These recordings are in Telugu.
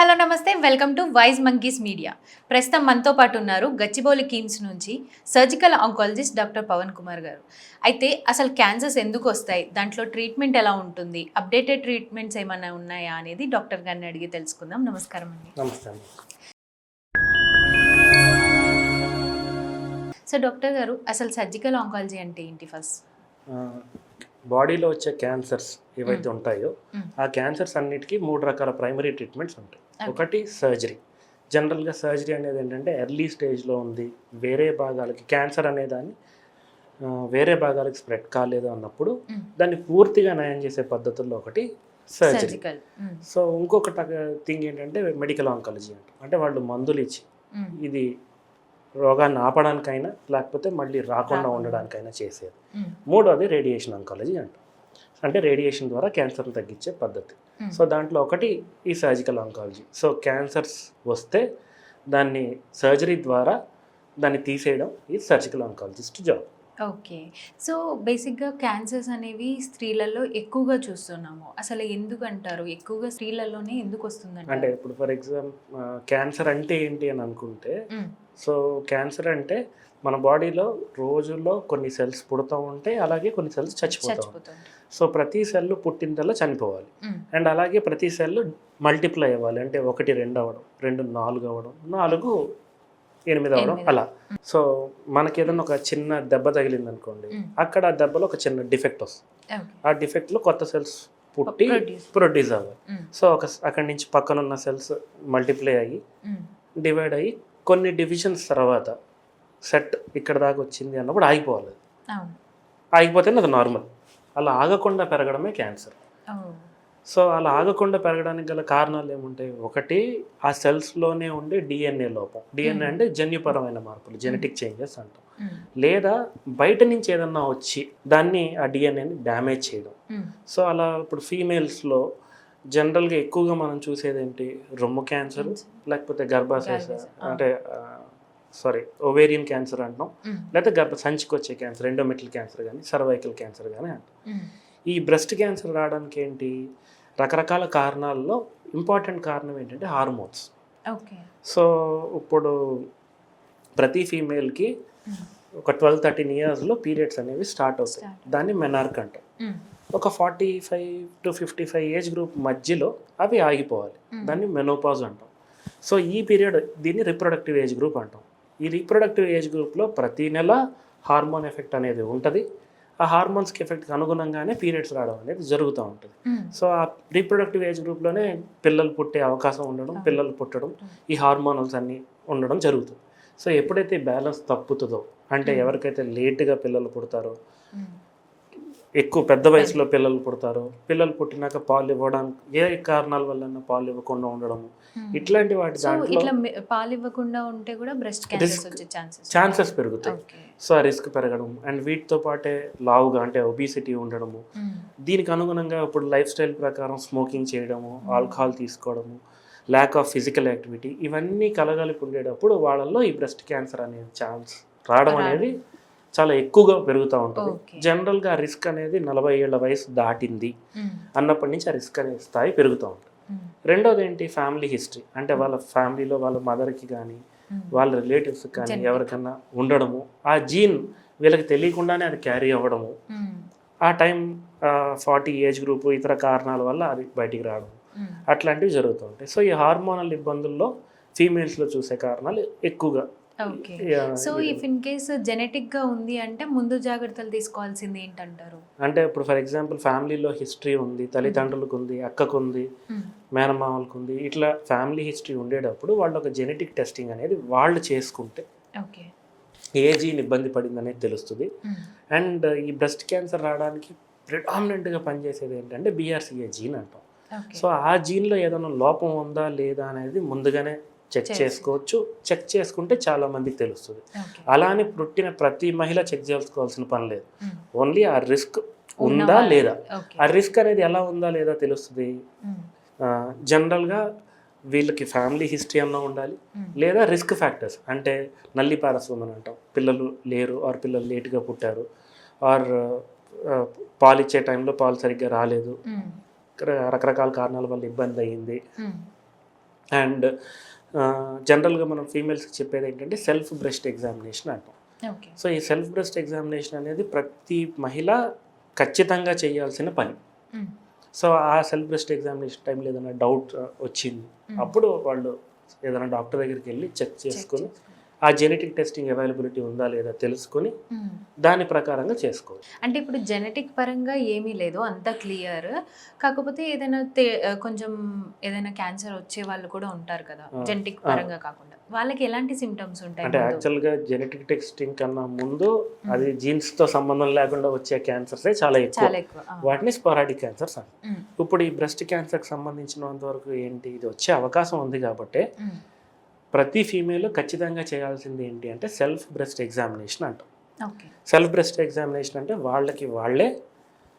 హలో నమస్తే, welcome to wise monkeys media. ప్రస్తుతం మనతో పాటు ఉన్నారు గచ్చిబౌలి కిమ్స్ నుంచి surgical oncologist doctor Pavan Kumar గారు. అయితే అసలు క్యాన్సర్స్ ఎందుకు వస్తాయి, దాంట్లో ట్రీట్మెంట్ ఎలా ఉంటుంది, అప్డేటెడ్ ట్రీట్మెంట్స్ ఏమైనా ఉన్నాయా అనేది డాక్టర్ గారిని అడిగి తెలుసుకుందాం. నమస్కారం అండి. నమస్తే. సో డాక్టర్ గారు, అసలు సర్జికల్ ఆంకాలజీ అంటే ఏంటి? ఫస్ట్ బాడీలో వచ్చే క్యాన్సర్స్ ఏవైతే ఉంటాయో ఆ క్యాన్సర్స్ అన్నిటికీ 3 రకాల ప్రైమరీ ట్రీట్మెంట్స్ ఉంటాయి. ఒకటి సర్జరీ. జనరల్గా సర్జరీ అనేది ఏంటంటే ఎర్లీ స్టేజ్లో ఉంది, వేరే భాగాలకి క్యాన్సర్ అనేదాన్ని వేరే భాగాలకు స్ప్రెడ్ కాలేదు అన్నప్పుడు దాన్ని పూర్తిగా నయం చేసే పద్ధతుల్లో ఒకటి సర్జరీ. సో ఇంకొక థింగ్ ఏంటంటే మెడికల్ ఆంకాలజీ అంటే వాళ్ళు మందులు ఇచ్చి ఇది రోగాన్ని ఆపడానికైనా లేకపోతే మళ్ళీ రాకుండా ఉండడానికైనా చేసేది. మూడోది రేడియేషన్ ఆంకాలజీ అంటే రేడియేషన్ ద్వారా క్యాన్సర్ని తగ్గించే పద్ధతి. సో దాంట్లో ఒకటి ఈ సర్జికల్ ఆంకాలజీ. సో క్యాన్సర్స్ వస్తే దాన్ని సర్జరీ ద్వారా దాన్ని తీసేయడం ఈ surgical oncologist job. Okay. So బేసిక్గా క్యాన్సర్స్ అనేవి స్త్రీలలో ఎక్కువగా చూస్తున్నాము. అసలు ఎందుకు అంటారు ఎక్కువగా స్త్రీలలోనే ఎందుకు వస్తుందంటే? అంటే ఇప్పుడు ఫర్ ఎగ్జాంపుల్ క్యాన్సర్ అంటే ఏంటి అని అనుకుంటే, సో క్యాన్సర్ అంటే మన బాడీలో రోజుల్లో కొన్ని సెల్స్ పుడుతూ ఉంటాయి, అలాగే కొన్ని సెల్స్ చచ్చిపోతూ ఉంటాయి. సో ప్రతి సెల్ పుట్టినదల్లా చనిపోవాలి, అండ్ అలాగే ప్రతి సెల్ మల్టిప్లై అవ్వాలి. అంటే 1 2 అవ్వడం, 2 4 అవ్వడం, 4 8 అవ్వడం అలా. సో మనకి ఏదైనా ఒక చిన్న దెబ్బ తగిలింది అనుకోండి, అక్కడ ఆ దెబ్బలో ఒక చిన్న డిఫెక్ట్ వస్తుంది. ఆ డిఫెక్ట్లో కొత్త సెల్స్ పుట్టి ప్రొడ్యూస్ అవ్వాలి. సో అక్కడి నుంచి పక్కన ఉన్న సెల్స్ మల్టిప్లై అయ్యి డివైడ్ అయ్యి కొన్ని డివిజన్స్ తర్వాత సెట్ ఇక్కడ దాకా వచ్చింది అన్నప్పుడు ఆగిపోవాలి. ఆగిపోతే అది నార్మల్. అలా ఆగకుండా పెరగడమే క్యాన్సర్. సో అలా ఆగకుండా పెరగడానికి గల కారణాలు ఏముంటాయి? ఒకటి ఆ సెల్స్లోనే ఉండే డిఎన్ఏ లోపం. డిఎన్ఏ అంటే జన్యుపరమైన మార్పులు, జెనెటిక్ చేంజెస్ అంటాం. లేదా బయట నుంచి ఏదన్నా వచ్చి దాన్ని ఆ డిఎన్ఏని డ్యామేజ్ చేయడం. సో అలా ఇప్పుడు ఫీమేల్స్లో జనరల్గా ఎక్కువగా మనం చూసేది ఏంటి? రొమ్ము క్యాన్సర్, లేకపోతే గర్భాశయ అంటే ఓవేరియన్ క్యాన్సర్ అంటాం, లేకపోతే సంచికి వచ్చే క్యాన్సర్, ఎండోమెట్రియల్ క్యాన్సర్ కానీ సర్వైకల్ క్యాన్సర్ కానీ అంటాం. ఈ బ్రెస్ట్ క్యాన్సర్ రావడానికి ఏంటి? రకరకాల కారణాల్లో ఇంపార్టెంట్ కారణం ఏంటంటే హార్మోన్స్. సో ఇప్పుడు ప్రతి ఫీమేల్కి ఒక 12-13 ఇయర్స్లో పీరియడ్స్ అనేవి స్టార్ట్ అవుతాయి. దాన్ని మెనార్క్ అంటాం. ఒక 45 to 55 ఏజ్ గ్రూప్ మధ్యలో అవి ఆగిపోవాలి, దాన్ని మెనోపాజ్ అంటాం. సో ఈ పీరియడ్ దీన్ని రిప్రొడక్టివ్ ఏజ్ గ్రూప్ అంటాం. ఈ రిప్రొడక్టివ్ ఏజ్ గ్రూప్లో ప్రతి నెల హార్మోన్ ఎఫెక్ట్ అనేది ఉంటుంది. ఆ హార్మోన్స్కి ఎఫెక్ట్కి అనుగుణంగానే పీరియడ్స్ రావడం అనేది జరుగుతూ ఉంటుంది. సో ఆ రీప్రొడక్టివ్ ఏజ్ గ్రూప్లోనే పిల్లలు పుట్టే అవకాశం ఉండడం, పిల్లలు పుట్టడం, ఈ హార్మోనల్స్ అన్నీ ఉండడం జరుగుతుంది. సో ఎప్పుడైతే బ్యాలెన్స్ తప్పుతుందో, అంటే ఎవరికైతే లేట్గా పిల్లలు పుడతారో, ఎక్కువ పెద్ద వయసులో పిల్లలు పుడతారో, పిల్లలు పుట్టినాక పాలు ఇవ్వడానికి ఏ కారణాల వల్ల పాలు ఇవ్వకుండా ఉండడము, ఇట్లాంటి వాటి దాంట్లో పాలు ఇవ్వకుండా ఉంటే కూడా బ్రెస్ట్ క్యాన్సర్ వచ్చే ఛాన్సెస్ పెరుగుతాయి. సో ఆ రిస్క్ పెరగడం, అండ్ వీటితో పాటే లావుగా అంటే ఒబిసిటీ ఉండడము, దీనికి అనుగుణంగా ఇప్పుడు లైఫ్ స్టైల్ ప్రకారం స్మోకింగ్ చేయడము, ఆల్కహాల్ తీసుకోవడము, ల్యాక్ ఆఫ్ ఫిజికల్ యాక్టివిటీ, ఇవన్నీ కలగలిపి ఉండేటప్పుడు వాళ్ళల్లో ఈ బ్రెస్ట్ క్యాన్సర్ అనేది ఛాన్స్ రావడం అనేది చాలా ఎక్కువగా పెరుగుతూ ఉంటుంది. జనరల్గా ఆ రిస్క్ అనేది 40 ఏళ్ల వయసు దాటింది అన్నప్పటి నుంచి ఆ రిస్క్ అనే స్థాయి పెరుగుతూ ఉంటుంది. రెండోది ఏంటి? Family history. అంటే వాళ్ళ ఫ్యామిలీలో వాళ్ళ మదర్కి కానీ వాళ్ళ రిలేటివ్స్కి కానీ ఎవరికన్నా ఉండడము, ఆ జీన్ వీళ్ళకి తెలియకుండానే అది క్యారీ అవ్వడము, ఆ టైం 40 ఏజ్ గ్రూప్ ఇతర కారణాల వల్ల అది బయటికి రావడం, అట్లాంటివి జరుగుతూ ఉంటాయి. సో ఈ హార్మోనల్ ఇబ్బందుల్లో ఫీమేల్స్లో చూసే కారణాలు ఎక్కువగా. Okay. So if in case జెనెటిక్గా ఉంది అంటే ముందు జాగ్రత్తలు తీసుకోవాల్సింది ఏంటంటారు? అంటే ఇప్పుడు ఫర్ ఎగ్జాంపుల్ ఫ్యామిలీలో హిస్టరీ ఉంది, తల్లిదండ్రులకు ఉంది, అక్కకు ఉంది, మేనమామలకు ఉంది, ఇట్లా ఫ్యామిలీ హిస్టరీ ఉండేటప్పుడు వాళ్ళు ఒక జెనెటిక్ టెస్టింగ్ అనేది వాళ్ళు చేసుకుంటే ఏ జీన్ ఇబ్బంది పడింది అనేది తెలుస్తుంది. అండ్ ఈ బ్రెస్ట్ క్యాన్సర్ రావడానికి ప్రిడామినెంట్గా పనిచేసేది ఏంటంటే BRCA జీన్ అంటాం. సో ఆ జీన్లో ఏదైనా లోపం ఉందా లేదా అనేది ముందుగానే చెక్ చేసుకోవచ్చు. చెక్ చేసుకుంటే చాలా మందికి తెలుస్తుంది. అలానే పుట్టిన ప్రతి మహిళ చెక్ చేసుకోవాల్సిన పని లేదు. ఓన్లీ ఆ రిస్క్ ఉందా లేదా, ఆ రిస్క్ అనేది ఎలా ఉందా లేదా తెలుస్తుంది. జనరల్గా వీళ్ళకి ఫ్యామిలీ హిస్టరీ అన్నా ఉండాలి, లేదా రిస్క్ ఫ్యాక్టర్స్ అంటే నల్లి పారస్వం అని అంటాం, పిల్లలు లేరు ఆర్ పిల్లలు లేటుగా పుట్టారు, ఆర్ పాలు ఇచ్చే టైంలో పాలు సరిగ్గా రాలేదు, రకరకాల కారణాల వల్ల ఇబ్బంది అయ్యింది, అండ్ జనరల్గా మనం ఫీమేల్స్కి చెప్పేది ఏంటంటే సెల్ఫ్ బ్రెస్ట్ ఎగ్జామినేషన్ అంటాం. ఓకే. సో ఈ సెల్ఫ్ బ్రెస్ట్ ఎగ్జామినేషన్ అనేది ప్రతి మహిళ ఖచ్చితంగా చేయాల్సిన పని. సో ఆ సెల్ఫ్ బ్రెస్ట్ ఎగ్జామినేషన్ టైంలో ఏదైనా డౌట్ వచ్చింది, అప్పుడు వాళ్ళు ఏదైనా డాక్టర్ దగ్గరికి వెళ్ళి చెక్ చేసుకొని ఆ జెనెటిక్ టెస్టింగ్ అవైలబిలిటీ ఉందా లేదా తెలుసుకొని దాని ప్రకారంగా చేసుకోవచ్చు. అంటే ఇప్పుడు జెనెటిక్ పరంగా ఏమీ లేదు, అంతా క్లియర్. కాకపోతే ఏదైనా కొంచెం ఏదైనా క్యాన్సర్ వచ్చే వాళ్ళు కూడా ఉంటారు కదా, జెనెటిక్ పరంగా కాకుండా. వాళ్ళకి ఎలాంటి సిమ్టమ్స్ ఉంటాయి? అంటే యాక్చువల్గా జెనెటిక్ టెస్టింగ్ కన్నా ముందు అది జీన్స్తో సంబంధం లేకుండా వచ్చే క్యాన్సర్సే చాలా ఎక్కువ. వాటిని స్పారాడిక్ క్యాన్సర్స్ అంటారు. ఇప్పుడు ఈ బ్రెస్ట్ క్యాన్సర్కి సంబంధించినంత వరకు ఏంటి, ఇది వచ్చే అవకాశం ఉంది కాబట్టి ప్రతి ఫీమేల్ ఖచ్చితంగా చేయాల్సింది ఏంటి అంటే సెల్ఫ్ బ్రెస్ట్ ఎగ్జామినేషన్ అంటాం. సెల్ఫ్ బ్రెస్ట్ ఎగ్జామినేషన్ అంటే వాళ్ళే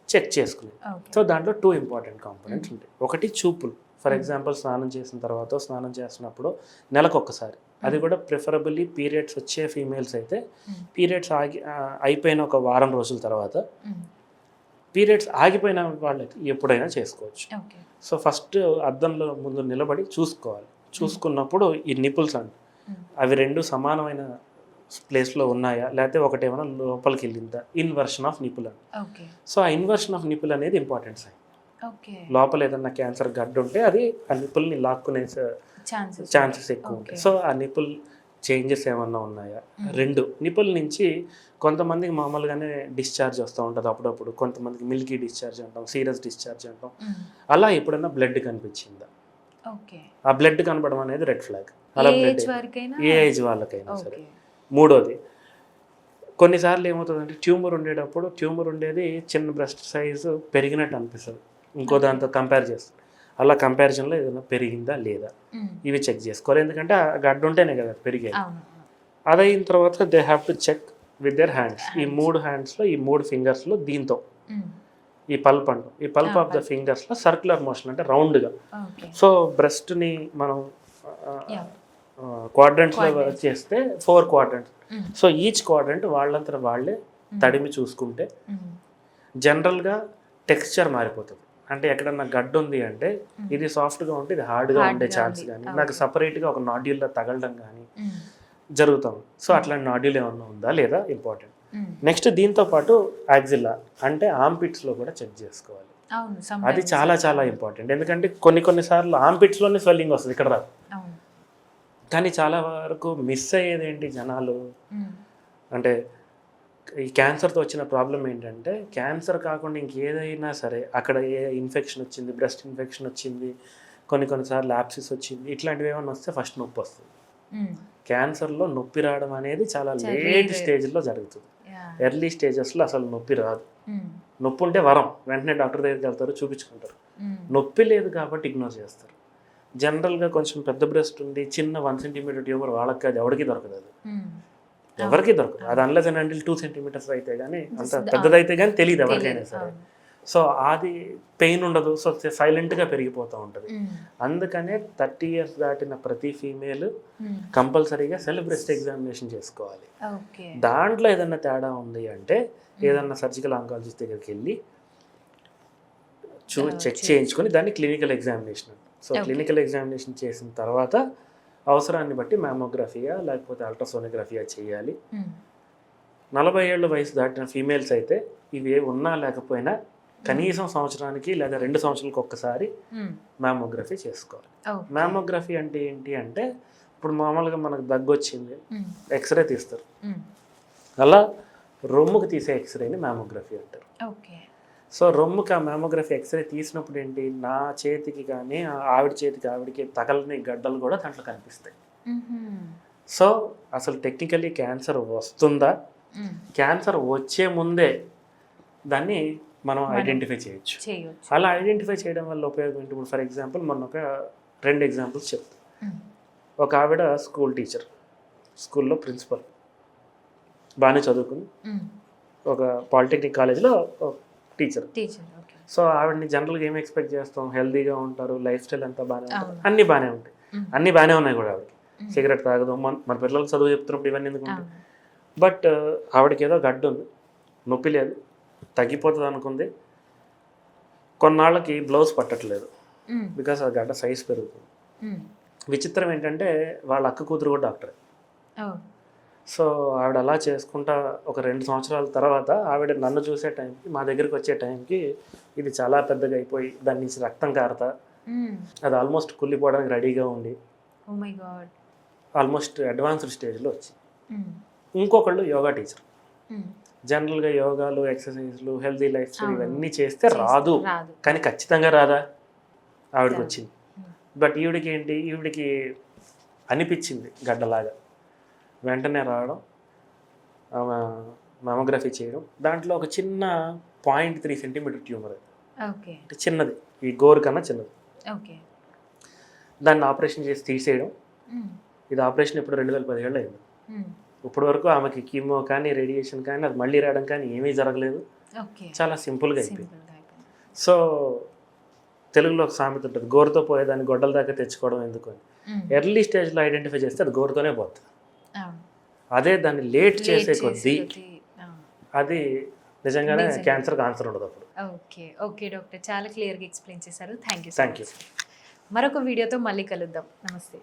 చెక్ చేసుకునేది. సో దాంట్లో 2 ఇంపార్టెంట్ కాంపోనెంట్స్ ఉంటాయి. ఒకటి చూపులు. ఫర్ ఎగ్జాంపుల్ స్నానం చేసిన తర్వాత స్నానం చేస్తున్నప్పుడు నెలకు ఒక్కసారి, అది కూడా ప్రిఫరబుల్లీ పీరియడ్స్ వచ్చే ఫీమేల్స్ అయితే పీరియడ్స్ అయిపోయిన ఒక వారం రోజుల తర్వాత, పీరియడ్స్ ఆగిపోయిన వాళ్ళకి ఎప్పుడైనా చేసుకోవచ్చు. సో ఫస్ట్ అద్దంలో ముందు నిలబడి చూసుకున్నప్పుడు ఈ నిపుల్స్ అంట అవి 2 సమానమైన ప్లేస్లో ఉన్నాయా లేకపోతే ఒకటేమైనా లోపలికి వెళ్ళిందా, ఇన్వర్షన్ ఆఫ్ నిపుల్ అని. సో ఆ ఇన్వర్షన్ ఆఫ్ నిపుల్ అనేది ఇంపార్టెంట్ సైన్. లోపల ఏదన్నా క్యాన్సర్ గడ్డ ఉంటే అది ఆ నిపుల్ని లాక్కునే ఛాన్సెస్ ఎక్కువ ఉంటాయి. సో ఆ నిపుల్ చేంజెస్ ఏమన్నా ఉన్నాయా. 2 నిపుల్ నుంచి కొంతమందికి మామూలుగానే డిశ్చార్జ్ వస్తూ ఉంటుంది అప్పుడప్పుడు, కొంతమందికి మిల్కీ డిశ్చార్జ్ అంటాం, సీరియస్ డిశ్చార్జ్ అంటాం. అలా ఎప్పుడైనా బ్లడ్ కనిపించిందా, ఆ బ్లడ్ కనపడడం అనేది రెడ్ ఫ్లాగ్. అలా బ్లడ్ ఏ ఏజ్ వాళ్ళకైనా సరే. 3వది, కొన్నిసార్లు ఏమవుతుందంటే ట్యూమర్ ఉండేది చిన్న బ్రెస్ట్ సైజు పెరిగినట్టు అనిపిస్తుంది ఇంకో దాంతో కంపేర్ చేస్తుంది. అలా కంపారిజన్లో ఏదైనా పెరిగిందా లేదా ఇవి చెక్ చేసుకోవాలి. ఎందుకంటే ఆ గడ్డ ఉంటేనే కదా పెరిగేది. అదైన తర్వాత they have to check with their hands. ఈ 3 హ్యాండ్స్లో ఈ 3 ఫింగర్స్లో దీంతో ఈ పల్ప్ అంటాం, ఈ పల్ప్ ఆఫ్ ద ఫింగర్స్లో సర్క్యులర్ మోషన్ అంటే రౌండ్గా. సో బ్రెస్ట్ని మనం క్వాడ్రంట్స్లో చేస్తే 4 క్వాడ్రంట్స్. సో ఈచ్ క్వాడ్రంట్ వాళ్ళంతా వాళ్ళే తడిమి చూసుకుంటే జనరల్గా టెక్స్చర్ మారిపోతుంది. అంటే ఎక్కడన్నా గడ్డ ఉంది అంటే ఇది సాఫ్ట్గా ఉంటే ఇది హార్డ్గా ఉండే ఛాన్స్ కానీ, నాకు సపరేట్గా ఒక నాడ్యూల్లో తగలడం కానీ జరుగుతాం. సో అట్లాంటి నాడ్యూల్ ఏమన్నా ఉందా లేదా ఇంపార్టెంట్. నెక్స్ట్ దీంతో పాటు యాక్సిల్లా అంటే ఆర్మ్పిట్స్లో కూడా చెక్ చేసుకోవాలి. అది చాలా చాలా ఇంపార్టెంట్. ఎందుకంటే కొన్నిసార్లు ఆర్మ్పిట్స్లోనే స్వెల్లింగ్ వస్తుంది, ఇక్కడ రాదు. కానీ చాలా వరకు మిస్ అయ్యేది ఏంటి జనాలు అంటే, ఈ క్యాన్సర్తో వచ్చిన ప్రాబ్లం ఏంటంటే క్యాన్సర్ కాకుండా ఇంకేదైనా సరే అక్కడ ఏ ఇన్ఫెక్షన్ వచ్చింది, బ్రెస్ట్ ఇన్ఫెక్షన్ వచ్చింది, కొన్నిసార్లు ల్యాప్సిస్ వచ్చింది, ఇట్లాంటివి ఏమైనా వస్తే ఫస్ట్ నొప్పి వస్తుంది. క్యాన్సర్లో నొప్పి రావడం అనేది చాలా లేట్ స్టేజ్లో జరుగుతుంది. ఎర్లీ స్టేజెస్లో అసలు నొప్పి రాదు. నొప్పి ఉంటే వరం, వెంటనే డాక్టర్ దగ్గరికి వెళ్తారు, చూపించుకుంటారు. నొప్పి లేదు కాబట్టి ఇగ్నోర్ చేస్తారు. జనరల్గా కొంచెం పెద్ద బ్రెస్ట్ ఉంది, చిన్న 1 సెంటీమీటర్ ట్యూమర్, వాళ్ళకి అది ఎవరికి దొరకదు. అది ఎవరికి దొరకదు. అది అన్లెస్ అండ్ అంటిల్ 2 సెంటీమీటర్స్ అయితే కానీ, అంత పెద్దదైతే కానీ తెలియదు ఎవరికైనా సరే. సో అది పెయిన్ ఉండదు, సో సైలెంట్గా పెరిగిపోతూ ఉంటుంది. అందుకనే 30 years దాటిన ప్రతి ఫీమేల్ కంపల్సరీగా సెల్ఫ్ బ్రెస్ట్ ఎగ్జామినేషన్ చేసుకోవాలి. దాంట్లో ఏదన్నా తేడా ఉంది అంటే ఏదన్నా సర్జికల్ ఆంకాలజిస్ట్ దగ్గరికి వెళ్ళి చెక్ చేయించుకొని దాన్ని clinical examination. So clinical examination చేసిన తర్వాత అవసరాన్ని బట్టి మ్యామోగ్రఫీయా లేకపోతే అల్ట్రాసోనోగ్రఫీయా చేయాలి. 40 ఏళ్ళ వయసు దాటిన ఫీమేల్స్ అయితే ఇవి ఉన్నా లేకపోయినా కనీసం సంవత్సరానికి లేదా 2 సంవత్సరాలకు ఒక్కసారి మ్యామోగ్రఫీ చేసుకోవాలి. మ్యామోగ్రఫీ అంటే ఏంటి అంటే, ఇప్పుడు మామూలుగా మనకు దగ్గు వచ్చింది, ఎక్స్రే తీస్తారు. అలా రొమ్ముకి తీసే ఎక్స్రేని మ్యామోగ్రఫీ అంటారు. సో రొమ్ముకి ఆ మ్యామోగ్రఫీ ఎక్స్రే తీసినప్పుడు ఏంటి, నా చేతికి కానీ ఆవిడకి తగలని గడ్డలు కూడా దాంట్లో కనిపిస్తాయి. సో అసలు టెక్నికల్లీ క్యాన్సర్ వస్తుందా, క్యాన్సర్ వచ్చే ముందే దాన్ని మనం ఐడెంటిఫై చేయొచ్చు. అలా ఐడెంటిఫై చేయడం వల్ల ఉపయోగం ఏంటి? ఇప్పుడు ఫర్ ఎగ్జాంపుల్ మొన్న ఒక 2 ఎగ్జాంపుల్స్ చెప్తాను. ఒక ఆవిడ స్కూల్ టీచర్, స్కూల్లో ప్రిన్సిపల్, బాగానే చదువుకుని ఒక పాలిటెక్నిక్ కాలేజ్లో టీచర్. సో ఆవిడని జనరల్గా ఏం ఎక్స్పెక్ట్ చేస్తాం, హెల్తీగా ఉంటారు, లైఫ్ స్టైల్ అంతా బాగానే ఉంటుంది, అన్నీ బాగానే ఉంటాయి, అన్నీ బాగానే ఉన్నాయి కూడా. ఆవిడకి సిగరెట్ తాగదు, మన పిల్లలకు చదువు చెప్తున్నప్పుడు ఇవన్నీ ఎందుకు ఉంటాయి. బట్ ఆవిడకి ఏదో గడ్డ ఉంది, నొప్పి లేదు, తగ్గిపోతుంది అనుకుంది. కొన్నాళ్ళకి బ్లౌజ్ పట్టట్లేదు, బికాస్ ఆ గడ్డ సైజ్ పెరుగుతుంది. విచిత్రం ఏంటంటే వాళ్ళ అక్క కూతురు కూడా డాక్టర్. ఓ సో ఆవిడ అలా చేసుకుంటా ఒక 2 సంవత్సరాల తర్వాత ఆవిడ నన్ను చూసే టైంకి, మా దగ్గరికి వచ్చే టైంకి ఇది చాలా పెద్దగా అయిపోయి దాని నుంచి రక్తం కారతా అది ఆల్మోస్ట్ కుళ్ళిపోవడానికి రెడీగా ఉండి oh my god almost advanced స్టేజ్లో వచ్చి. ఇంకొకళ్ళు యోగా టీచర్. జనరల్గా యోగాలు, ఎక్సర్సైజ్లు, హెల్తీ లైఫ్ స్టైల్ ఇవన్నీ చేస్తే రాదు, రాదు కానీ ఖచ్చితంగా రాదా ఆవిడకి రాదు. వచ్చింది. బట్ ఈవిడికి అనిపించింది గడ్డలాగా. వెంటనే రావడం, మామోగ్రఫీ చేయడం, దాంట్లో ఒక చిన్న 0.3 సెంటీమీటర్ ట్యూమర్. ఓకే అంటే చిన్నది, ఈ గోరు కన్నా చిన్నది. ఓకే దాన్ని ఆపరేషన్ చేసి తీసేయడం. ఇది ఆపరేషన్ ఇప్పుడు 2017లో అయింది. ఇప్పటి వరకు ఆమెకి కీమో కానీ, రేడియేషన్ కానీ, అది మళ్ళీ రావడం కానీ ఏమీ జరగలేదు. ఓకే చాలా సింపుల్గా అయిపోయింది. సో తెలుగులో ఒక సామెత ఉంటుంది, గోరుతో పోయేదాన్ని గొడ్డల దాకా తెచ్చుకోవడం ఎందుకు అని. ఎర్లీ స్టేజ్లో ఐడెంటిఫై చేస్తే అది గోరుతోనే పోతుంది. అదే దాన్ని లేట్ చేసే కొద్దీ అది నిజంగానే క్యాన్సర్కి ఆన్సర్ ఉండదు అప్పుడు. ఓకే ఓకే డాక్టర్, చాలా క్లియర్గా ఎక్స్ప్లెయిన్ చేశారు. Thank you. Thank you. మరొక వీడియోతో మళ్ళీ కలుద్దాం. నమస్తే.